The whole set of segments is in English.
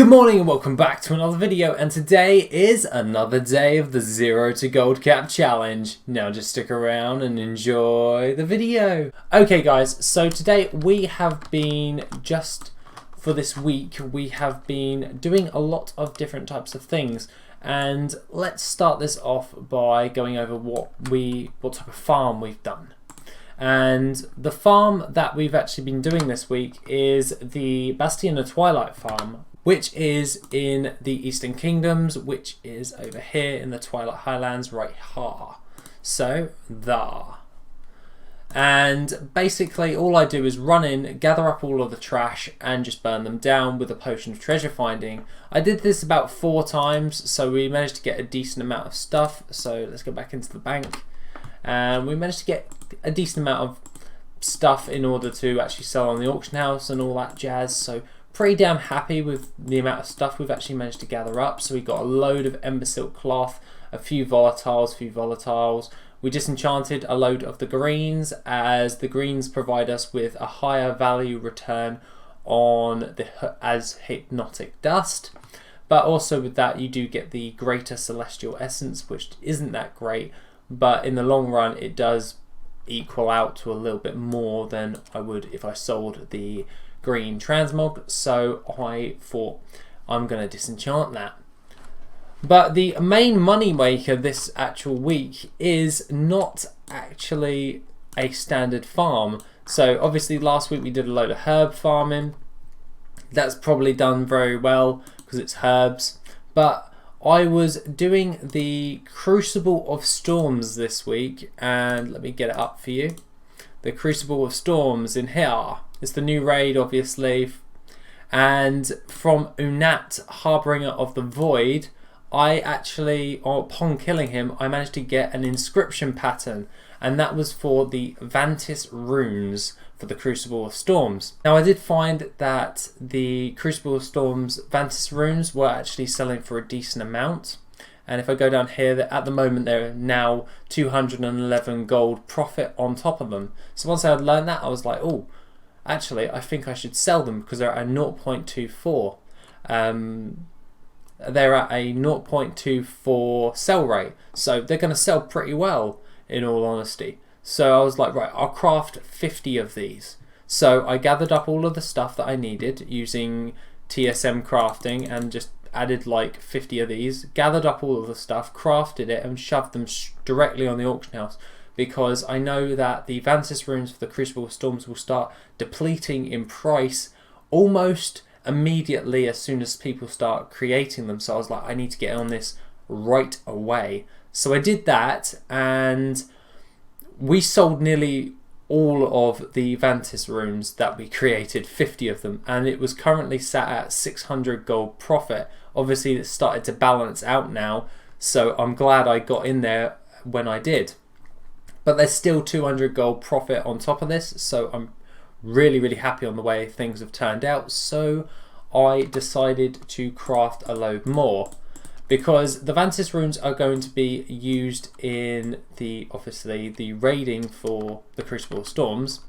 Good morning and welcome back to another video, and today is another day of the 0 to Gold Cap Challenge. Now just stick around and enjoy the video. Okay guys, so today we have been, just for this week, we have been doing a lot of different types of things. And let's start this off by going over what type of farm we've done. And the farm that we've actually been doing this week is the Bastion of Twilight farm, which is in the Eastern Kingdoms, which is over here in the Twilight Highlands right here. So, there. And basically all I do is run in, gather up all of the trash and just burn them down with a potion of treasure finding. I did this about 4 times, so we managed to get a decent amount of stuff. So let's go back into the bank. And we managed to get a decent amount of stuff in order to actually sell on the auction house and all that jazz. So pretty damn happy with the amount of stuff we've actually managed to gather up. So we got a load of ember silk cloth, a few volatiles. We disenchanted a load of the greens, as the greens provide us with a higher value return on the as hypnotic dust. But also with that you do get the greater celestial essence, which isn't that great, but in the long run it does equal out to a little bit more than I would if I sold the green transmog. So I thought I'm going to disenchant that. But the main money maker this actual week is not actually a standard farm. So obviously last week we did a load of herb farming. That's probably done very well because it's herbs. But I was doing the Crucible of Storms this week, and let me get it up for you. The Crucible of Storms in here. It's the new raid, obviously. And from Unat, Harbinger of the Void, I actually, upon killing him, I managed to get an inscription pattern, and that was for the Vantis runes for the Crucible of Storms. Now I did find that the Crucible of Storms Vantis runes were actually selling for a decent amount, and if I go down here, at the moment they're now 211 gold profit on top of them. So once I had learned that, I was like, oh, actually I think I should sell them because they're at a 0.24. They're at a 0.24 sell rate, so they're going to sell pretty well in all honesty. So I was like, right, I'll craft 50 of these. So I gathered up all of the stuff that I needed using TSM crafting and just added like 50 of these, gathered up all of the stuff, crafted it and shoved them directly on the auction house, because I know that the Vantis runes for the Crucible of Storms will start depleting in price almost immediately as soon as people start creating them. So I was like, I need to get on this right away. So I did that, and we sold nearly all of the Vantis runes that we created, 50 of them, and it was currently sat at 600 gold profit. Obviously it started to balance out now, so I'm glad I got in there when I did. But there's still 200 gold profit on top of this, so I'm really happy on the way things have turned out. So I decided to craft a load more, because the Vantis runes are going to be used in obviously the raiding for the Crucible of Storms,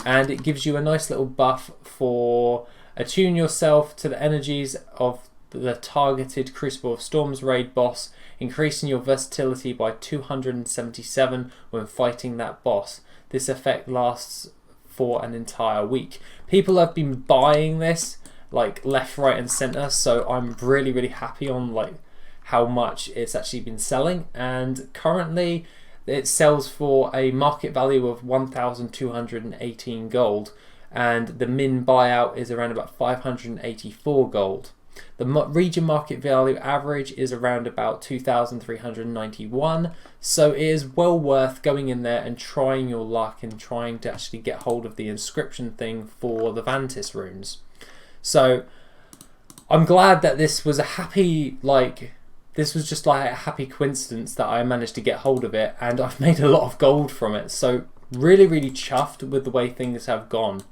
and it gives you a nice little buff for attune yourself to the energies of the targeted Crucible of Storms raid boss, increasing your versatility by 277 when fighting that boss. This effect lasts for an entire week. People have been buying this like left, right and center, so I'm really happy on like how much it's actually been selling, and currently it sells for a market value of 1,218 gold, and the min buyout is around about 584 gold. The region market value average is around about 2,391, so it is well worth going in there and trying your luck and trying to actually get hold of the inscription thing for the Vantis runes. So I'm glad that this was this was just like a happy coincidence that I managed to get hold of it, and I've made a lot of gold from it. So really chuffed with the way things have gone.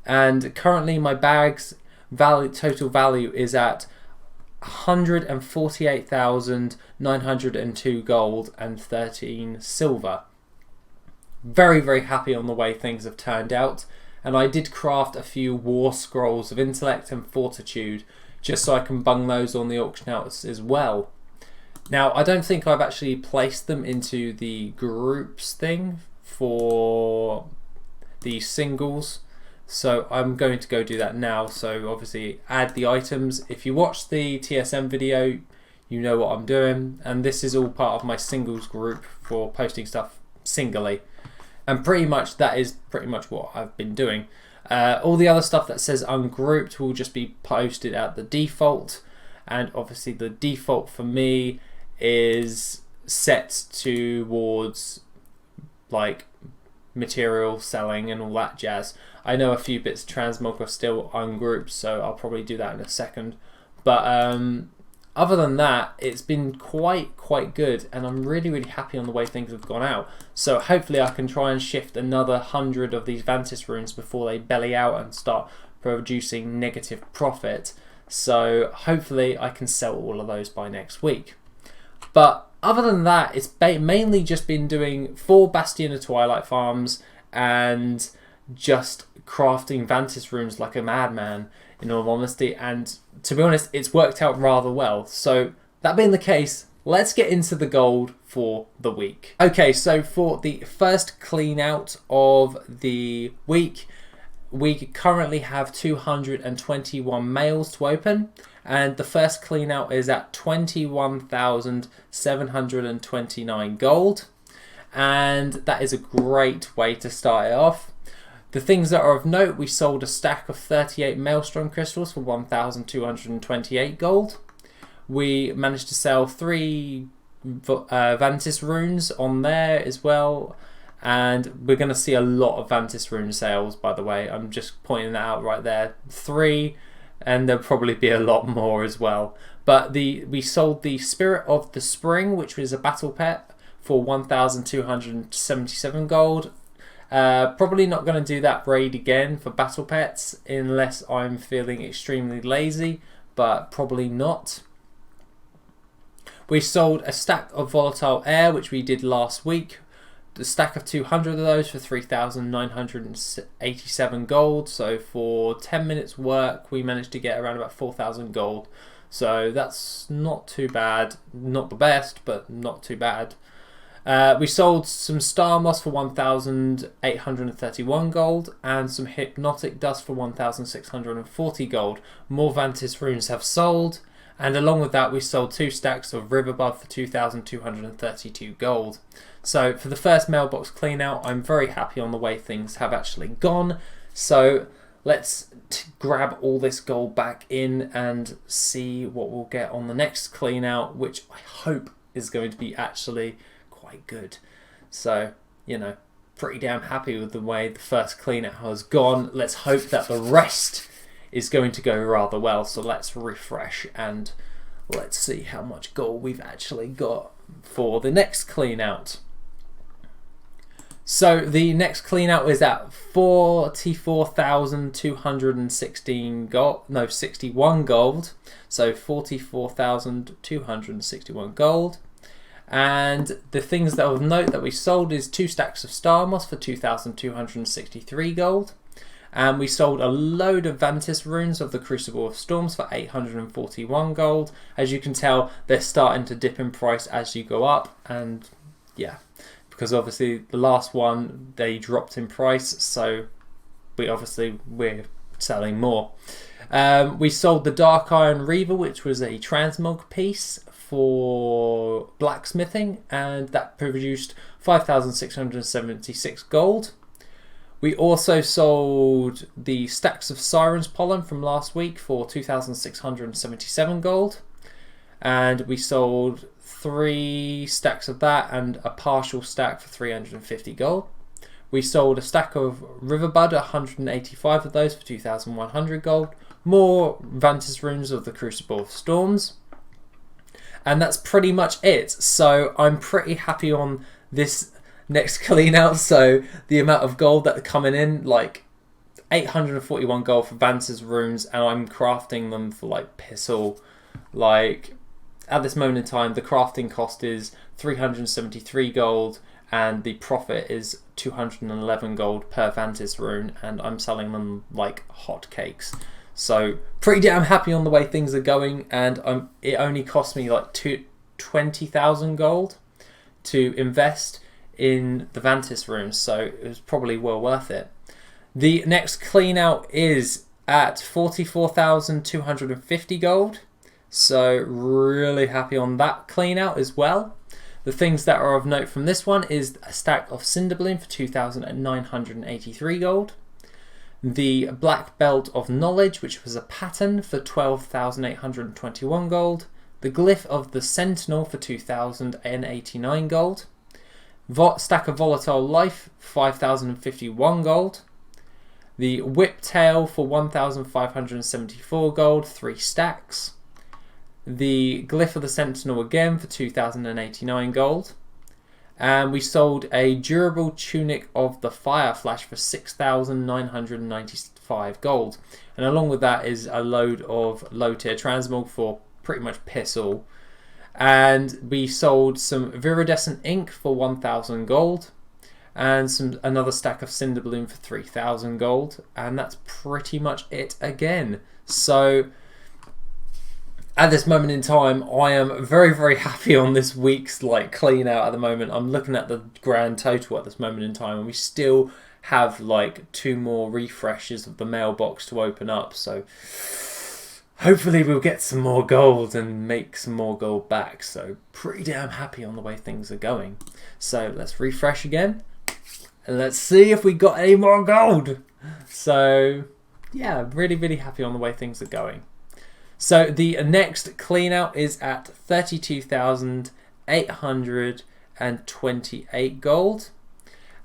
And currently my bag's total value is at 148,902 gold and 13 silver. Very happy on the way things have turned out. And I did craft a few war scrolls of intellect and fortitude just so I can bung those on the auction house as well. Now, I don't think I've actually placed them into the groups thing for the singles, so I'm going to go do that now. So obviously add the items. If you watch the TSM video, you know what I'm doing, and this is all part of my singles group for posting stuff singly, and pretty much that is pretty much what I've been doing. All the other stuff that says ungrouped will just be posted at the default, and obviously the default for me is set towards like material selling and all that jazz. I know a few bits of transmog are still ungrouped, so I'll probably do that in a second, but other than that, it's been quite good, and I'm really happy on the way things have gone out. So hopefully I can try and shift another 100 of these Vantis runes before they belly out and start producing negative profit. So hopefully I can sell all of those by next week. But other than that, it's mainly just been doing 4 Bastion of Twilight farms and just crafting Vantis runes like a madman, in all honesty, and to be honest, it's worked out rather well. So that being the case, let's get into the gold for the week. Okay, so for the first clean out of the week, we currently have 221 mails to open, and the first clean out is at 21,729 gold, and that is a great way to start it off. The things that are of note, we sold a stack of 38 Maelstrom crystals for 1,228 gold. We managed to sell 3 Vantis runes on there as well. And we're going to see a lot of Vantis rune sales, by the way. I'm just pointing that out right there. 3, and there'll probably be a lot more as well. But we sold the Spirit of the Spring, which was a battle pet, for 1,277 gold. Probably not going to do that raid again for battle pets unless I'm feeling extremely lazy, but probably not. We sold a stack of Volatile Air, which we did last week. The stack of 200 of those for 3,987 gold. So for 10 minutes work, we managed to get around about 4,000 gold. So that's not too bad. Not the best, but not too bad. We sold some Star Moss for 1,831 gold and some Hypnotic Dust for 1,640 gold. More Vantis runes have sold, and along with that we sold 2 stacks of Riverbud for 2,232 gold. So for the first mailbox clean out, I'm very happy on the way things have actually gone. So let's grab all this gold back in and see what we'll get on the next clean out, which I hope is going to be actually quite good. So, you know, pretty damn happy with the way the first clean out has gone. Let's hope that the rest is going to go rather well. So let's refresh and let's see how much gold we've actually got for the next clean out. So the next clean out is at 44,216 gold, no, 61 gold. So 44,261 gold. And the things that of note that we sold is 2 stacks of Star Moss for 2,263 gold. And we sold a load of Vantis runes of the Crucible of Storms for 841 gold. As you can tell, they're starting to dip in price as you go up. And yeah, because obviously the last one, they dropped in price. So we're selling more. We sold the Dark Iron Reaver, which was a transmog piece for blacksmithing, and that produced 5,676 gold. We also sold the stacks of Siren's Pollen from last week for 2,677 gold, and we sold 3 stacks of that and a partial stack for 350 gold. We sold a stack of Riverbud, 185 of those for 2,100 gold. More Vantis runes of the Crucible of Storms. And that's pretty much it. So I'm pretty happy on this next clean out. So the amount of gold that are coming in, like 841 gold for Vantis runes, and I'm crafting them for like piss all. Like at this moment in time, the crafting cost is 373 gold and the profit is 211 gold per Vantis rune, and I'm selling them like hotcakes. So pretty damn happy on the way things are going, and it only cost me like 20,000 gold to invest in the Vantis runes, so it was probably well worth it. The next clean out is at 44,250 gold, so really happy on that clean out as well. The things that are of note from this one is a stack of Cinderbloom for 2,983 gold. The Black Belt of Knowledge, which was a pattern, for 12,821 gold. The Glyph of the Sentinel for 2,089 gold. Stack of Volatile Life, 5,051 gold. The Whiptail for 1,574 gold, 3 stacks. The Glyph of the Sentinel again for 2,089 gold. And we sold a Durable Tunic of the Fire Flash for 6,995 gold. And along with that is a load of low tier transmog for pretty much piss all. And we sold some Viridescent Ink for 1,000 gold. And another stack of Cinderbloom for 3,000 gold. And that's pretty much it again. So at this moment in time, I am very, very happy on this week's clean out at the moment. I'm looking at the grand total at this moment in time, and we still have 2 more refreshes of the mailbox to open up. So hopefully we'll get some more gold and make some more gold back. So pretty damn happy on the way things are going. So let's refresh again, and let's see if we got any more gold. So yeah, really, really happy on the way things are going. So the next clean out is at 32,828 gold.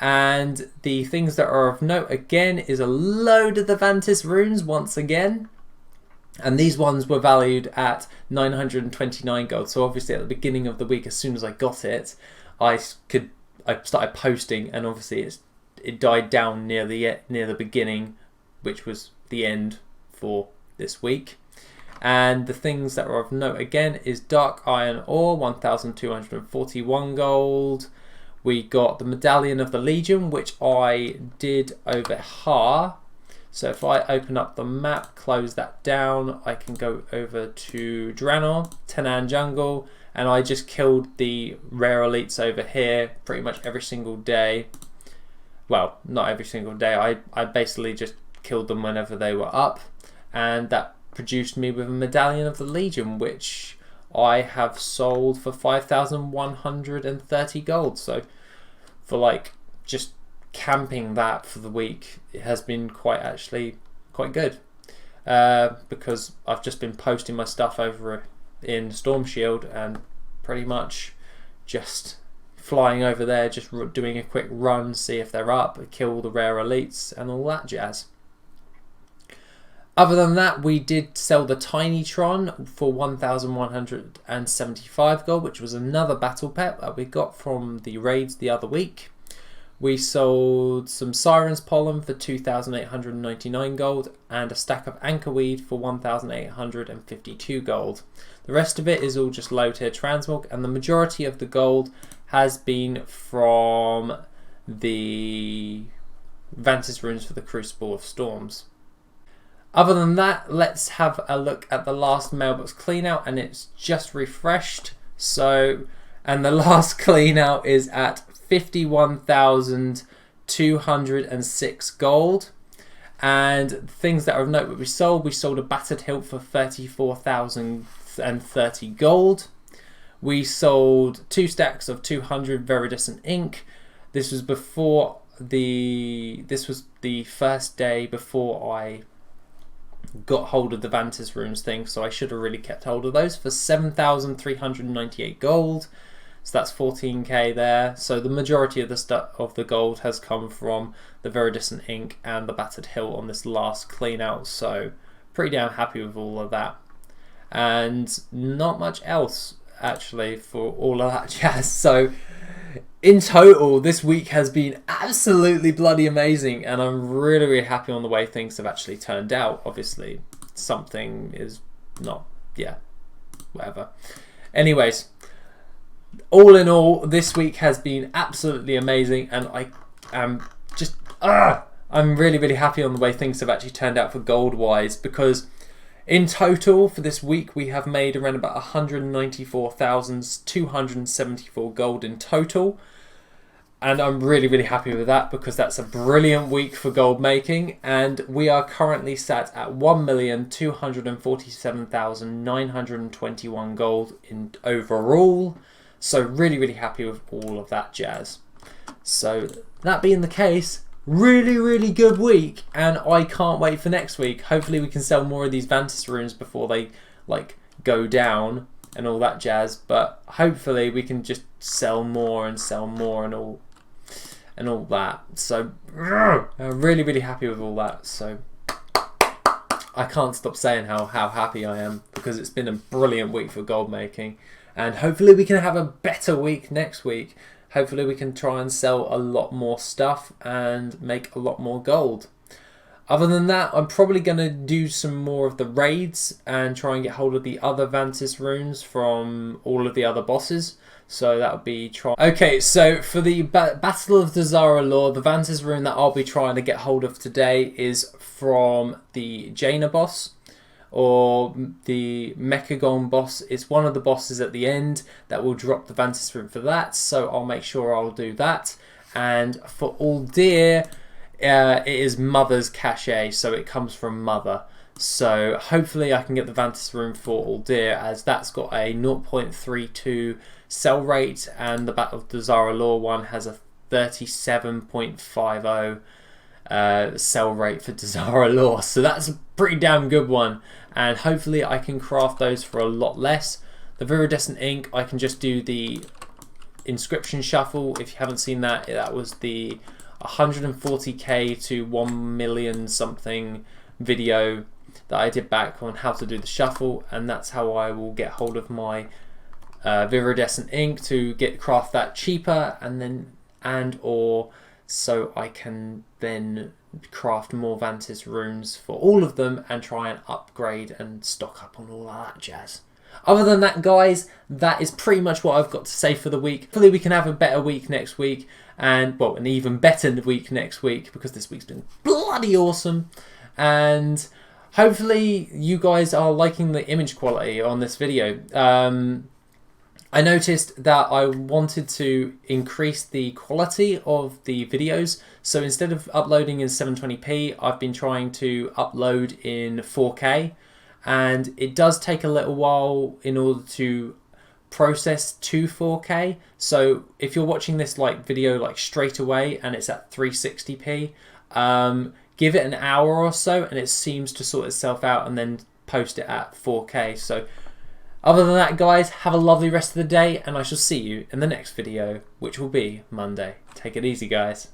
And the things that are of note again is a load of the Vantis runes once again. And these ones were valued at 929 gold. So obviously at the beginning of the week, as soon as I got it, I started posting, and obviously it died down near the beginning, which was the end for this week. And the things that are of note again is Dark Iron Ore, 1,241 gold. We got the Medallion of the Legion, which I did over Har. So if I open up the map, close that down, I can go over to Draenor, Tenan Jungle, and I just killed the rare elites over here pretty much every single day. Well, not every single day. I basically just killed them whenever they were up, and that produced me with a Medallion of the Legion, which I have sold for 5,130 gold. So for just camping that for the week, it has been quite good, because I've just been posting my stuff over in Storm Shield and pretty much just flying over there, just doing a quick run, see if they're up, kill the rare elites and all that jazz. Other than that, we did sell the Tinytron for 1,175 gold, which was another battle pet that we got from the raids the other week. We sold some Siren's Pollen for 2,899 gold and a stack of Anchorweed for 1,852 gold. The rest of it is all just low tier transmog, and the majority of the gold has been from the Vantis runes for the Crucible of Storms. Other than that, let's have a look at the last mailbox clean out, and it's just refreshed. So, and the last clean out is at 51,206 gold. And things that are of note that we sold a Battered Hilt for 34,030 gold. We sold 2 stacks of 200 Viridescent Ink. This was the first day before I got hold of the Vantis runes thing, so I should have really kept hold of those, for 7,398 gold. So that's 14k there. So the majority of the gold has come from the Viridescent Ink and the Battered Hilt on this last clean out. So pretty damn happy with all of that, and not much else actually for all of that jazz. So in total, this week has been absolutely bloody amazing, and I'm really, really happy on the way things have actually turned out. Obviously, something is not, whatever. Anyways, all in all, this week has been absolutely amazing, and I am just, I'm really, really happy on the way things have actually turned out for gold wise, because in total for this week we have made around about 194,274 gold in total. And I'm really, really happy with that, because that's a brilliant week for gold making. And we are currently sat at 1,247,921 gold in overall. So really, really happy with all of that jazz. So that being the case, really, really good week. And I can't wait for next week. Hopefully we can sell more of these Vantis runes before they like go down and all that jazz. But hopefully we can just sell more and all that. So I'm really, really happy with all that. So I can't stop saying how happy I am, because it's been a brilliant week for gold making, and hopefully we can have a better week next week. Hopefully we can try and sell a lot more stuff and make a lot more gold. Other than that, I'm probably going to do some more of the raids and try and get hold of the other Vantis runes from all of the other bosses. So that would be try. Okay, so for the Battle of the Zara Lore, the Vantis rune that I'll be trying to get hold of today is from the Jaina boss, or the Mechagon boss. It's one of the bosses at the end that will drop the Vantis rune for that. So I'll make sure I'll do that. And for Uldir, it is Mother's Cachet, so it comes from Mother. So hopefully I can get the Vantis rune for Uldir, as that's got a 0.32 sell rate, and the Battle of the Zara Lore one has a 37.50 sell rate for Zara Lore. So that's a pretty damn good one, and hopefully I can craft those for a lot less. The Viridescent Ink, I can just do the inscription shuffle. If you haven't seen that, that was the 140k to 1 million something video that I did back on how to do the shuffle, and that's how I will get hold of my Viridescent Ink to craft that cheaper, and or so I can then craft more Vantis runes for all of them and try and upgrade and stock up on all of that jazz. Other than that, guys, that is pretty much what I've got to say for the week. Hopefully we can have a better week next week, and well, an even better week next week, because this week's been bloody awesome. And hopefully you guys are liking the image quality on this video. I noticed that I wanted to increase the quality of the videos, so instead of uploading in 720p, I've been trying to upload in 4K, and it does take a little while in order to process to 4K. So if you're watching this video straight away and it's at 360p, give it an hour or so and it seems to sort itself out, and then post it at 4K. So other than that, guys, have a lovely rest of the day, and I shall see you in the next video, which will be Monday. Take it easy, guys.